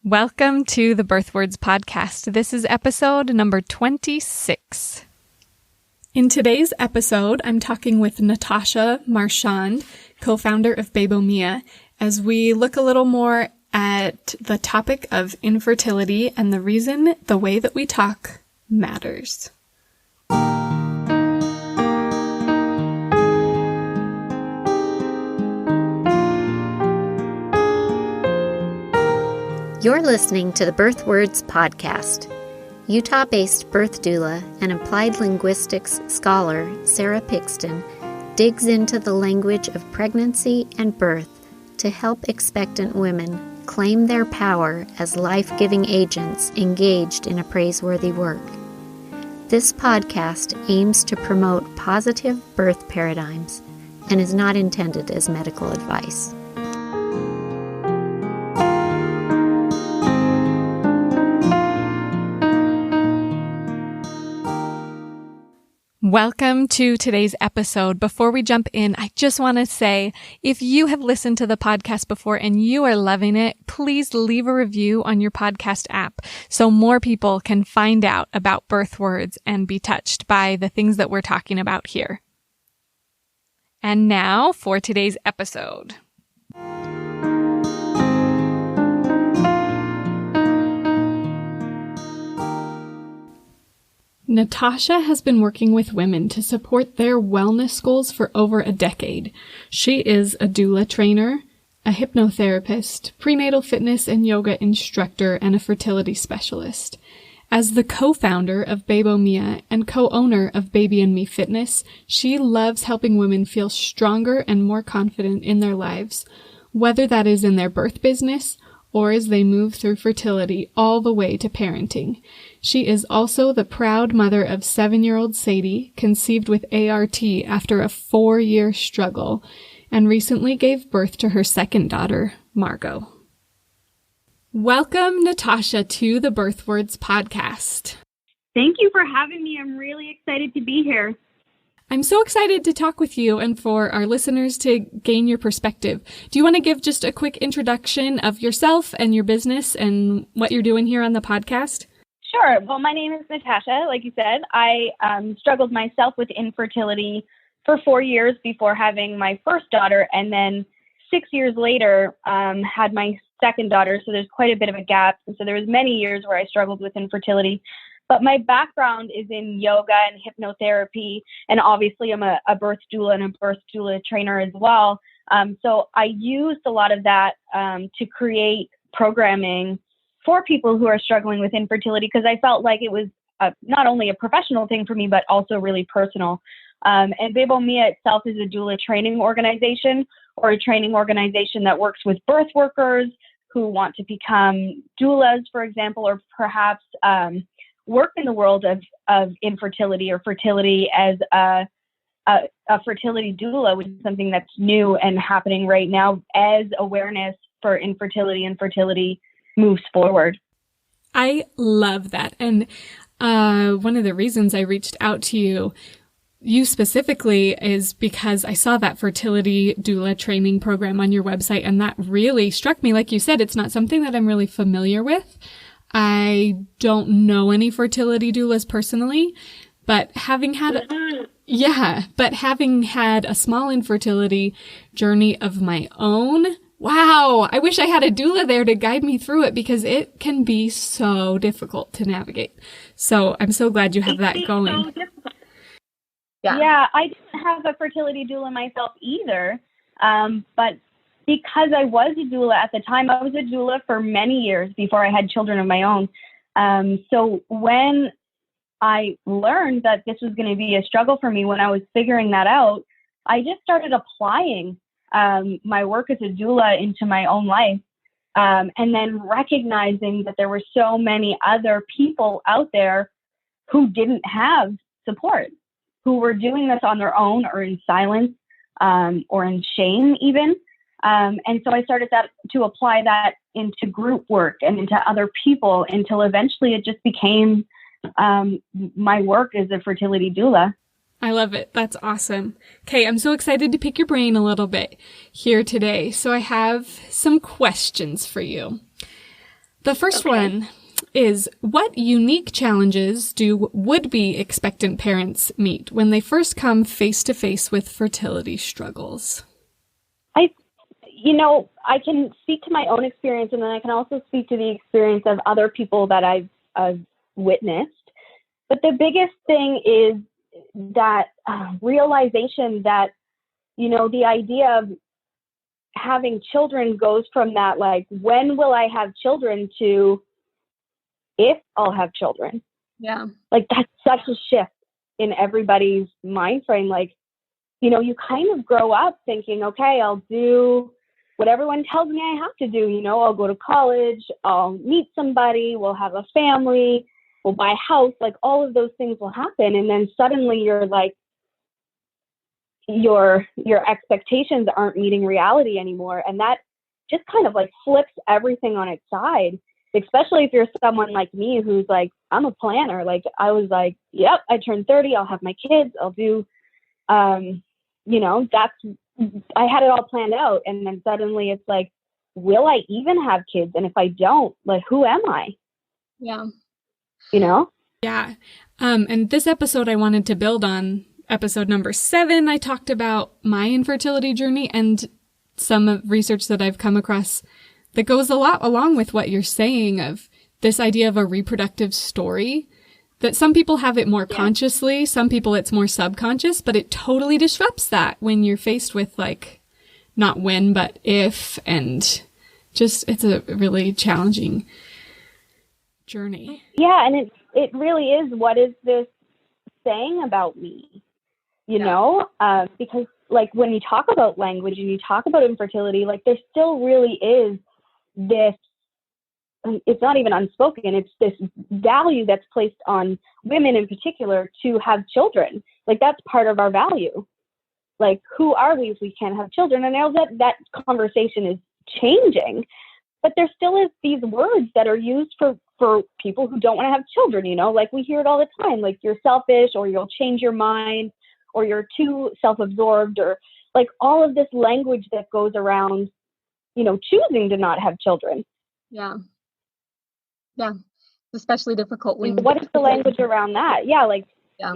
Welcome to the Birth Words Podcast. This is episode number 26. In today's episode, I'm talking with Natasha Marchand, co-founder of Bebo Mia, as we look a little more at the topic of infertility and the reason the way that we talk matters. You're listening to the Birth Words Podcast. Utah-based birth doula and applied linguistics scholar Sarah Pixton digs into the language of pregnancy and birth to help expectant women claim their power as life-giving agents engaged in a praiseworthy work. This podcast aims to promote positive birth paradigms and is not intended as medical advice. Welcome to today's episode. Before we jump in, I just want to say, if you have listened to the podcast before and you are loving it, please leave a review on your podcast app so more people can find out about birth words and be touched by the things that we're talking about here. And now for today's episode. Natasha has been working with women to support their wellness goals for over a decade. She is a doula trainer, a hypnotherapist, prenatal fitness and yoga instructor, and a fertility specialist. As the co-founder of Bebo Mia and co-owner of Baby and Me Fitness, she loves helping women feel stronger and more confident in their lives, whether that is in their birth business or as they move through fertility all the way to parenting. She is also the proud mother of 7-year-old Sadie, conceived with ART after a 4-year struggle, and recently gave birth to her second daughter, Margot. Welcome, Natasha, to the Birth Words Podcast. Thank you for having me. I'm really excited to be here. I'm so excited to talk with you and for our listeners to gain your perspective. Do you want to give just a quick introduction of yourself and your business and what you're doing here on the podcast? Sure. Well, my name is Natasha. Like you said, I struggled myself with infertility for 4 years before having my first daughter, and then 6 years later had my second daughter. So there's quite a bit of a gap. And so there was many years where I struggled with infertility. But my background is in yoga and hypnotherapy, and obviously I'm a birth doula and a birth doula trainer as well. So I used a lot of that to create programming for people who are struggling with infertility, because I felt like it was not only a professional thing for me, but also really personal. And Bebo Mia itself is a doula training organization, or a training organization that works with birth workers who want to become doulas, for example, or perhaps work in the world of infertility or fertility as a fertility doula, which is something that's new and happening right now as awareness for infertility and fertility moves forward. I love that. And one of the reasons I reached out to you specifically is because I saw that fertility doula training program on your website, and that really struck me. Like you said, it's not something that I'm really familiar with. I don't know any fertility doulas personally, but having had a small infertility journey of my own, wow, I wish I had a doula there to guide me through it, because it can be so difficult to navigate. So I'm so glad you have that going. So difficult. Yeah, I didn't have a fertility doula myself either, but because I was a doula at the time, I was a doula for many years before I had children of my own. So when I learned that this was going to be a struggle for me, when I was figuring that out, I just started applying my work as a doula into my own life. And then recognizing that there were so many other people out there who didn't have support, who were doing this on their own or in silence or in shame even. And so I started to apply that into group work and into other people until eventually it just became my work as a fertility doula. I love it. That's awesome. Okay, I'm so excited to pick your brain a little bit here today. So I have some questions for you. The first one is, what unique challenges do would-be expectant parents meet when they first come face-to-face with fertility struggles? I can speak to my own experience, and then I can also speak to the experience of other people that I've witnessed. But the biggest thing is that realization that, the idea of having children goes from that, like, when will I have children, to if I'll have children. Yeah. Like, that's such a shift in everybody's mind frame. Like, you kind of grow up thinking, okay, I'll do what everyone tells me I have to do. I'll go to college, I'll meet somebody, we'll have a family, we'll buy a house, like all of those things will happen. And then suddenly you're like, your expectations aren't meeting reality anymore. And that just kind of like flips everything on its side, especially if you're someone like me who's like, I'm a planner. Like, I was like, yep, I turned 30, I'll have my kids, I'll do, I had it all planned out. And then suddenly it's like, will I even have kids? And if I don't, like, who am I? Yeah. Yeah. And this episode I wanted to build on episode number 7. I talked about my infertility journey and some research that I've come across that goes a lot along with what you're saying, of this idea of a reproductive story, that some people have it more consciously, some people it's more subconscious, but it totally disrupts that when you're faced with, like, not when, but if, and just, it's a really challenging journey. Yeah, and it really is, what is this saying about me? Because, like, when you talk about language and you talk about infertility, like, there still really is this, it's not even unspoken, it's this value that's placed on women in particular to have children. Like, that's part of our value. Like, who are we if we can't have children? And now that conversation is changing, but there still is these words that are used for people who don't want to have children, like, we hear it all the time, like, you're selfish, or you'll change your mind, or you're too self-absorbed, or like all of this language that goes around, choosing to not have children. Yeah. Yeah. It's especially difficult when... What is the language around that? Yeah, like,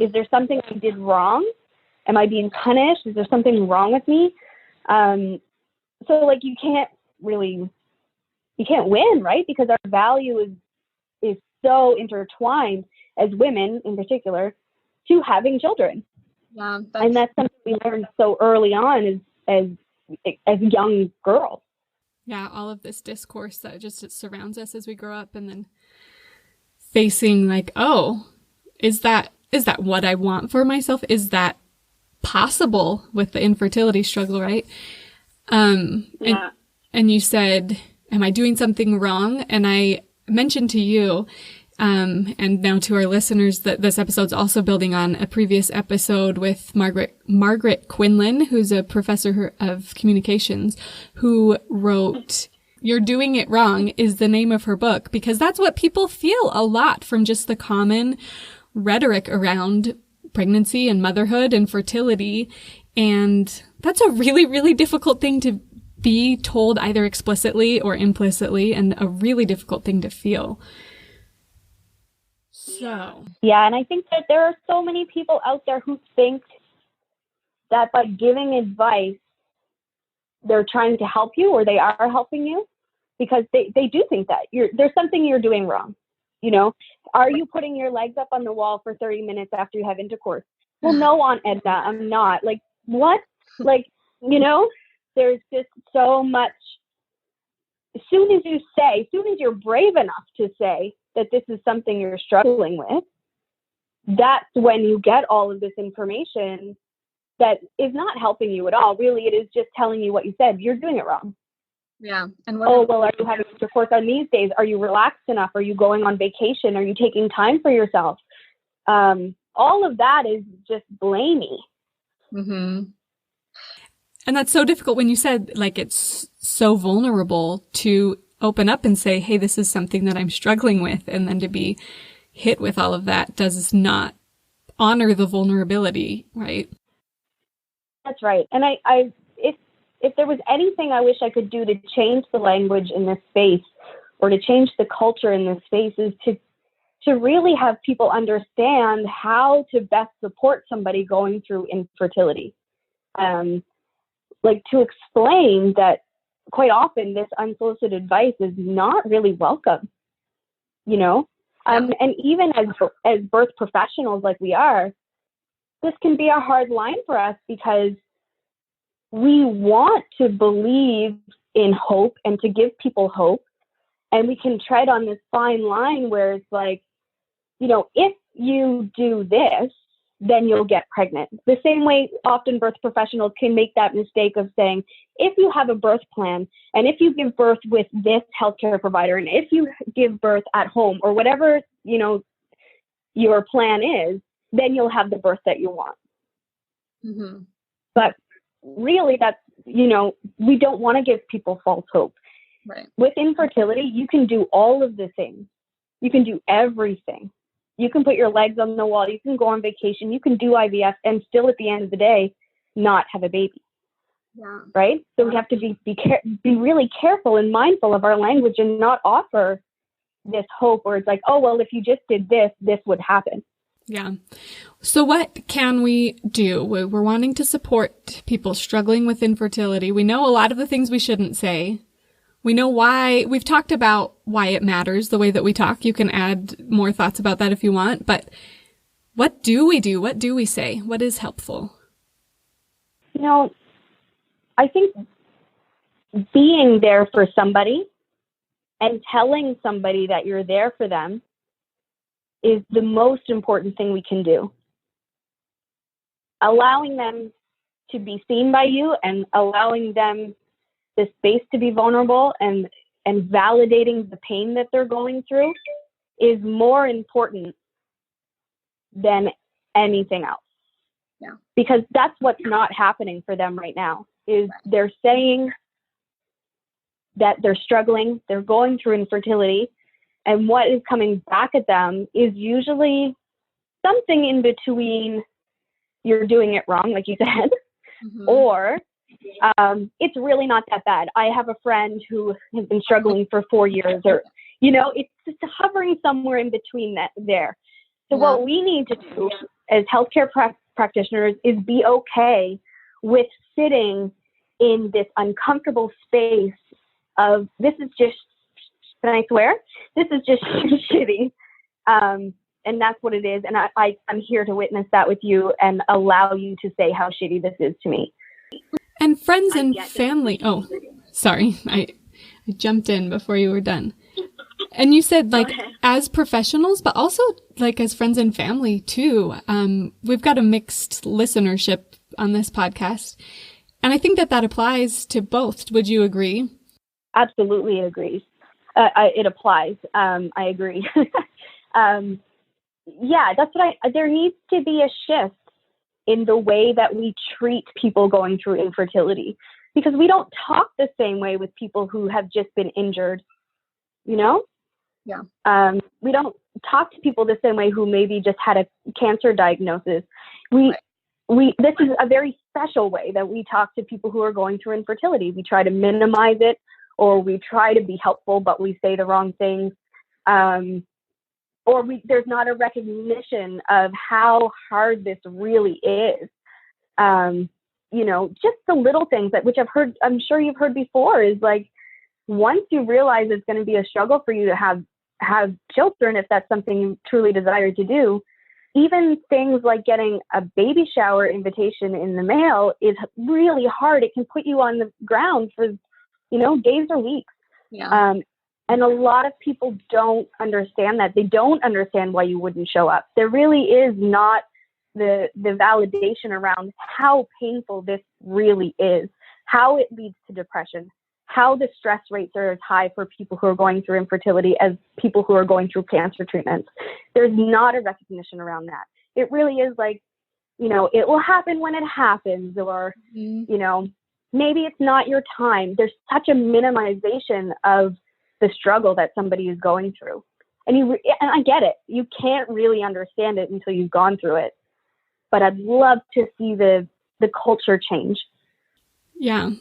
is there something I did wrong? Am I being punished? Is there something wrong with me? So, like, you can't win, right? Because our value is so intertwined, as women in particular, to having children. Yeah, and that's something we learned so early on as young girls. Yeah, all of this discourse that just surrounds us as we grow up, and then facing, like, oh, is that what I want for myself? Is that possible with the infertility struggle, right? And you said, am I doing something wrong? And I mentioned to you, and now to our listeners, that this episode's also building on a previous episode with Margaret Quinlan, who's a professor of communications, who wrote You're Doing It Wrong is the name of her book, because that's what people feel a lot from just the common rhetoric around pregnancy and motherhood and fertility. And that's a really, really difficult thing to be told, either explicitly or implicitly, and a really difficult thing to feel. So. Yeah, and I think that there are so many people out there who think that by giving advice, they're trying to help you, or they are helping you, because they do think that there's something you're doing wrong. Are you putting your legs up on the wall for 30 minutes after you have intercourse? Well, no, Aunt Edna, I'm not. Like, what? Like, there's just so much. As soon as you're brave enough to say that this is something you're struggling with, that's when you get all of this information that is not helping you at all. Really, it is just telling you what you said. You're doing it wrong. Yeah. And are you having intercourse on these days? Are you relaxed enough? Are you going on vacation? Are you taking time for yourself? All of that is just blamey. Mm-hmm. And that's so difficult when you said, like, it's so vulnerable to open up and say, hey, this is something that I'm struggling with. And then to be hit with all of that does not honor the vulnerability, right? That's right. And if there was anything I wish I could do to change the language in this space, or to change the culture in this space is to really have people understand how to best support somebody going through infertility. Like to explain that quite often this unsolicited advice is not really welcome, you know? And even as birth professionals like we are, this can be a hard line for us because we want to believe in hope and to give people hope. And we can tread on this fine line where it's like, you know, if you do this, then you'll get pregnant. The same way often birth professionals can make that mistake of saying, if you have a birth plan and if you give birth with this healthcare provider and if you give birth at home or whatever, you know, your plan is, then you'll have the birth that you want. Mm-hmm. But really that's, you know, we don't want to give people false hope. Right. With infertility, you can do all of the things. You can do everything. You can put your legs on the wall. You can go on vacation. You can do IVF and still at the end of the day, not have a baby. Yeah. Right? So we have to be really careful and mindful of our language and not offer this hope where it's like, oh, well, if you just did this, this would happen. Yeah. So what can we do? We're wanting to support people struggling with infertility. We know a lot of the things we shouldn't say. We know why. We've talked about why it matters, the way that we talk. You can add more thoughts about that if you want. But what do we do? What do we say? What is helpful? You know, I think being there for somebody and telling somebody that you're there for them is the most important thing we can do. Allowing them to be seen by you and allowing them the space to be vulnerable and validating the pain that they're going through is more important than anything else. Yeah. Because that's what's not happening for them right now, is they're saying that they're struggling, they're going through infertility, and what is coming back at them is usually something in between you're doing it wrong, like you said, mm-hmm. or it's really not that bad. I have a friend who has been struggling for 4 years, or, you know, it's just hovering somewhere in between that there. So what we need to do as healthcare practitioners is be okay with sitting in this uncomfortable space of, this is just, can I swear? This is just shitty. And that's what it is. And I'm here to witness that with you and allow you to say how shitty this is to me. And friends and family. Oh, sorry. I jumped in before you were done. And you said, like, as professionals, but also like as friends and family too. We've got a mixed listenership on this podcast. And I think that applies to both. Would you agree? Absolutely agrees. It applies. I agree. Yeah, that's what there needs to be a shift in the way that we treat people going through infertility, because we don't talk the same way with people who have just been injured, you know? Yeah. We don't talk to people the same way who maybe just had a cancer diagnosis. This is a very special way that we talk to people who are going through infertility. We try to minimize it, or we try to be helpful, but we say the wrong things. Or there's not a recognition of how hard this really is. You know, just the little things which I'm sure you've heard before, is like, once you realize it's going to be a struggle for you to have children, if that's something you truly desire to do, even things like getting a baby shower invitation in the mail is really hard. It can put you on the ground for, you know, days or weeks. Yeah. And a lot of people don't understand that. They don't understand why you wouldn't show up. There really is not the validation around how painful this really is, how it leads to depression, how the stress rates are as high for people who are going through infertility as people who are going through cancer treatments. There's not a recognition around that. It really is like, you know, it will happen when it happens, or, you know, maybe it's not your time. There's such a minimization of the struggle that somebody is going through. And I get it. You can't really understand it until you've gone through it. But I'd love to see the culture change. Yeah.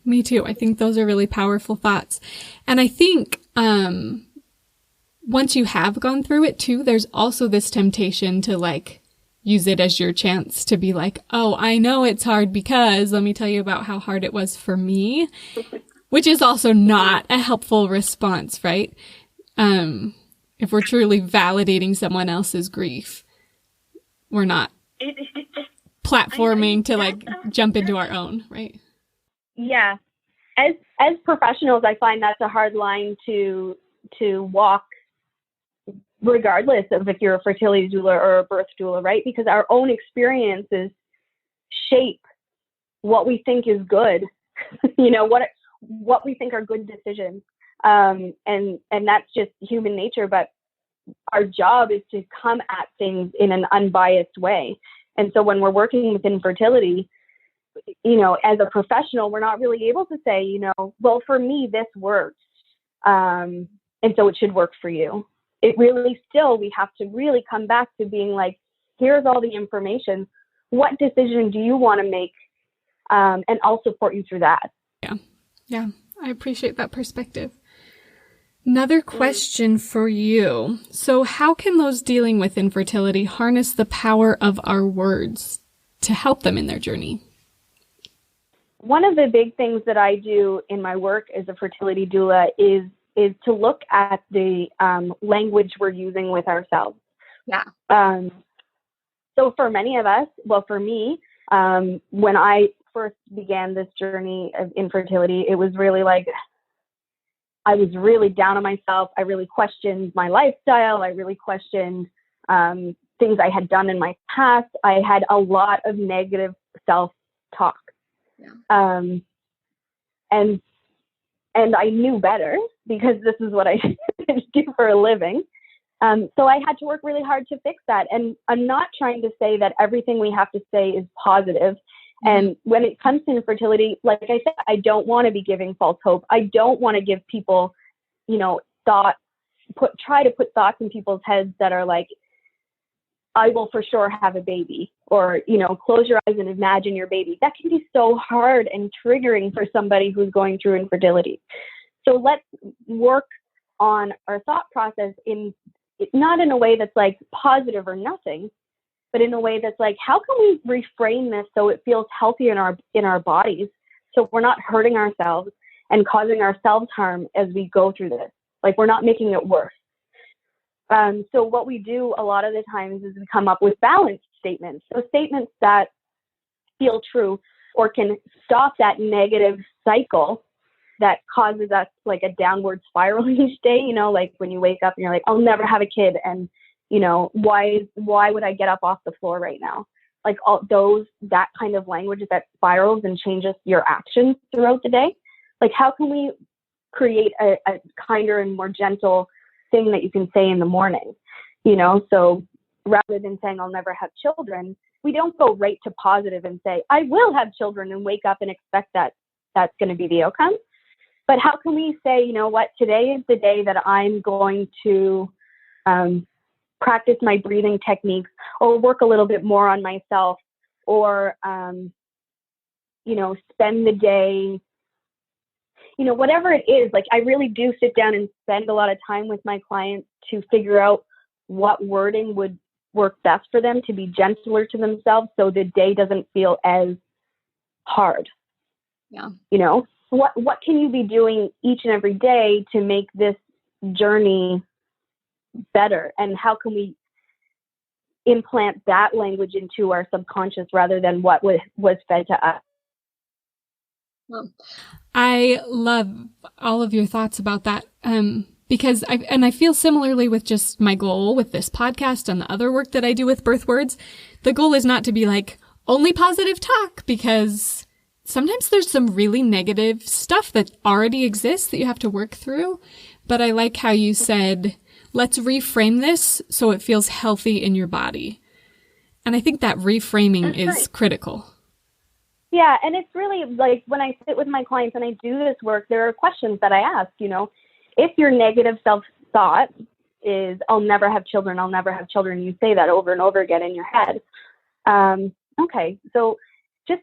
Me too. I think those are really powerful thoughts. And I think once you have gone through it too, there's also this temptation to like use it as your chance to be like, oh, I know it's hard because let me tell you about how hard it was for me, which is also not a helpful response, right? If we're truly validating someone else's grief, we're not platforming to like jump into our own, right? Yeah. As professionals, I find that's a hard line to walk, regardless of if you're a fertility doula or a birth doula, right? Because our own experiences shape what we think is good, what we think are good decisions. And that's just human nature, but our job is to come at things in an unbiased way. And so when we're working with infertility, as a professional, we're not really able to say, well, for me, this works. And so it should work for you. It really we have to really come back to being like, here's all the information. What decision do you want to make? And I'll support you through that. Yeah. I appreciate that perspective. Another question for you. So how can those dealing with infertility harness the power of our words to help them in their journey? One of the big things that I do in my work as a fertility doula is to look at the language we're using with ourselves. Yeah. So for many of us, well, for me, when I first began this journey of infertility, it was really like, I was really down on myself. I really questioned my lifestyle. I really questioned things I had done in my past. I had a lot of negative self-talk. Yeah. And I knew better because this is what I do for a living. So I had to work really hard to fix that. And I'm not trying to say that everything we have to say is positive. And when it comes to infertility, like I said, I don't want to be giving false hope. I don't want to give people, try to put thoughts in people's heads that are like, I will for sure have a baby, or, close your eyes and imagine your baby. That can be so hard and triggering for somebody who's going through infertility. So let's work on our thought process not in a way that's like positive or nothing, but in a way that's like, how can we reframe this so it feels healthy in our bodies, so we're not hurting ourselves and causing ourselves harm as we go through this. Like, we're not making it worse. So what we do a lot of the times is we come up with balanced statements. So statements that feel true or can stop that negative cycle that causes us like a downward spiral each day, like when you wake up and you're like, I'll never have a kid. And, why would I get up off the floor right now? Like that kind of language that spirals and changes your actions throughout the day. Like, how can we create a kinder and more gentle thing that you can say in the morning? So rather than saying I'll never have children, we don't go right to positive and say I will have children and wake up and expect that that's going to be the outcome. But how can we say, what, today is the day that I'm going to practice my breathing techniques, or work a little bit more on myself, or spend the day, whatever it is. Like, I really do sit down and spend a lot of time with my clients to figure out what wording would work best for them to be gentler to themselves, so the day doesn't feel as hard. Yeah. What can you be doing each and every day to make this journey better? And how can we implant that language into our subconscious rather than what was fed to us? Well, I love all of your thoughts about that. Because I feel similarly with just my goal with this podcast and the other work that I do with birth words. The goal is not to be like only positive talk, because sometimes there's some really negative stuff that already exists that you have to work through. But I like how you said, let's reframe this so it feels healthy in your body. And I think that reframing is critical. Yeah, and it's really like when I sit with my clients and I do this work, there are questions that I ask, if your negative self-thought is, I'll never have children, you say that over and over again in your head. Okay, so just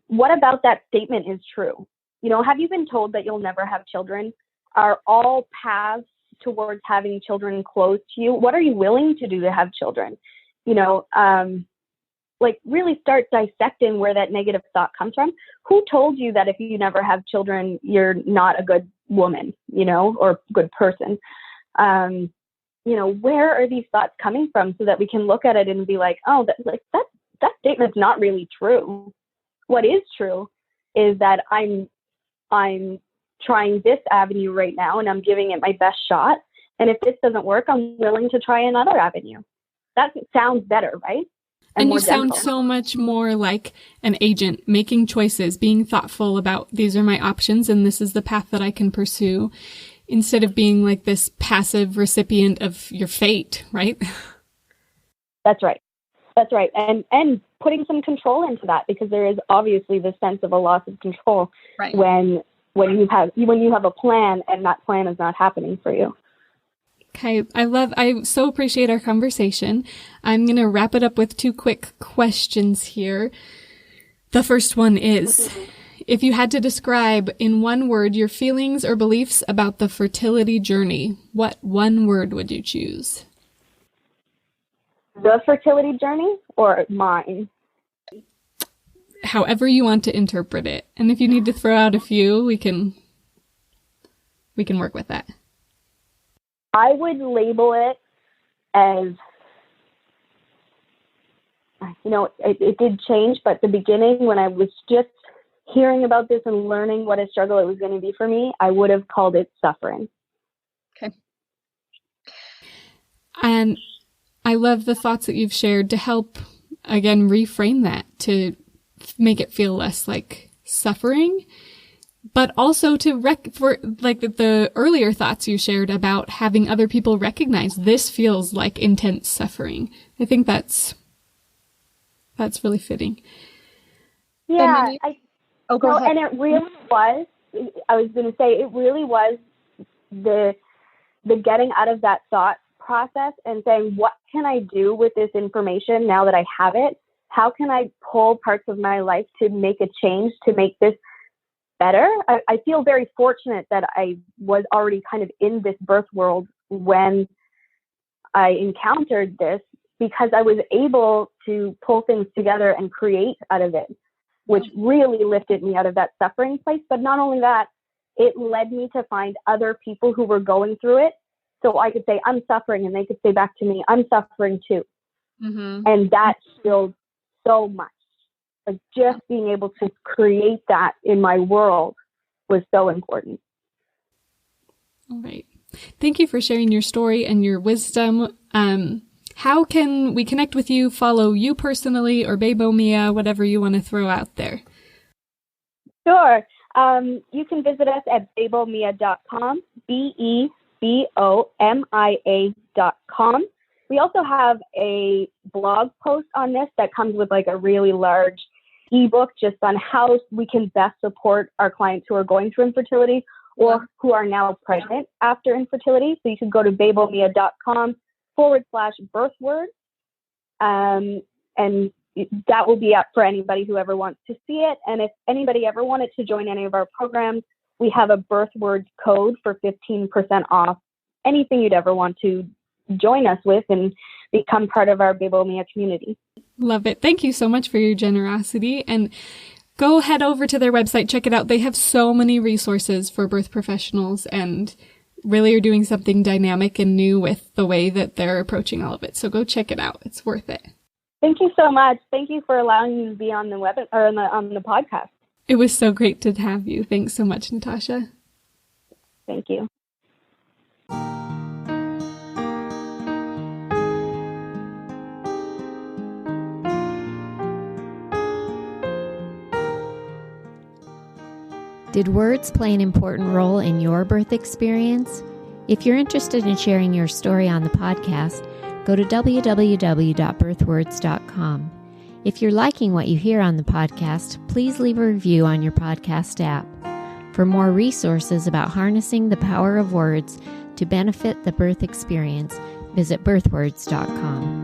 what about that statement is true? have you been told that you'll never have children? Are all paths towards having children closed to you? What are you willing to do to have children? Really start dissecting where that negative thought comes from. Who told you that if you never have children, you're not a good woman, or good person? Where are these thoughts coming from, so that we can look at it and be like, oh, that statement's not really true. What is true is that I'm trying this avenue right now, and I'm giving it my best shot. And if this doesn't work, I'm willing to try another avenue. That sounds better, right? And you sound so much more like an agent, making choices, being thoughtful about, these are my options and this is the path that I can pursue, instead of being like this passive recipient of your fate, right? That's right. And putting some control into that, because there is obviously this sense of a loss of control, right, when you have a plan and that plan is not happening for you. Okay. I so appreciate our conversation. I'm going to wrap it up with 2 quick questions here. The first one is, if you had to describe in one word your feelings or beliefs about the fertility journey, what one word would you choose? The fertility journey or mine? However you want to interpret it. And if you need to throw out a few, we can work with that. I would label it as, it did change, but the beginning, when I was just hearing about this and learning what a struggle it was going to be for me, I would have called it suffering. Okay. And I love the thoughts that you've shared to help, again, reframe that, to make it feel less like suffering, but also for the earlier thoughts you shared about having other people recognize this feels like intense suffering. I think that's really fitting. Yeah. Go ahead. And it really was, I was going to say, it really was the getting out of that thought process and saying, what can I do with this information now that I have it? How can I pull parts of my life to make a change, to make this better? I feel very fortunate that I was already kind of in this birth world when I encountered this, because I was able to pull things together and create out of it, which really lifted me out of that suffering place. But not only that, it led me to find other people who were going through it. So I could say, I'm suffering, and they could say back to me, I'm suffering too. Mm-hmm. And that feels so much. Like, just being able to create that in my world was so important. All right. Thank you for sharing your story and your wisdom. How can we connect with you, follow you personally, or Bebo Mia, whatever you want to throw out there? Sure. You can visit us at bebomia.com, BEBOMIA.com. We also have a blog post on this that comes with like a really large ebook just on how we can best support our clients who are going through infertility or who are now pregnant after infertility. So you can go to bebomia.com/birthword. And that will be up for anybody who ever wants to see it. And if anybody ever wanted to join any of our programs, we have a birthword code for 15% off anything you'd ever want to join us with and become part of our Bebo Mia community. Love it. Thank you so much for your generosity. And go head over to their website, check it out. They have so many resources for birth professionals and really are doing something dynamic and new with the way that they're approaching all of it. So go check it out. It's worth it. Thank you so much. Thank you for allowing me to be on the on the podcast. It was so great to have you. Thanks so much, Natasha. Thank you. Did words play an important role in your birth experience? If you're interested in sharing your story on the podcast, go to www.birthwords.com. If you're liking what you hear on the podcast, please leave a review on your podcast app. For more resources about harnessing the power of words to benefit the birth experience, visit birthwords.com.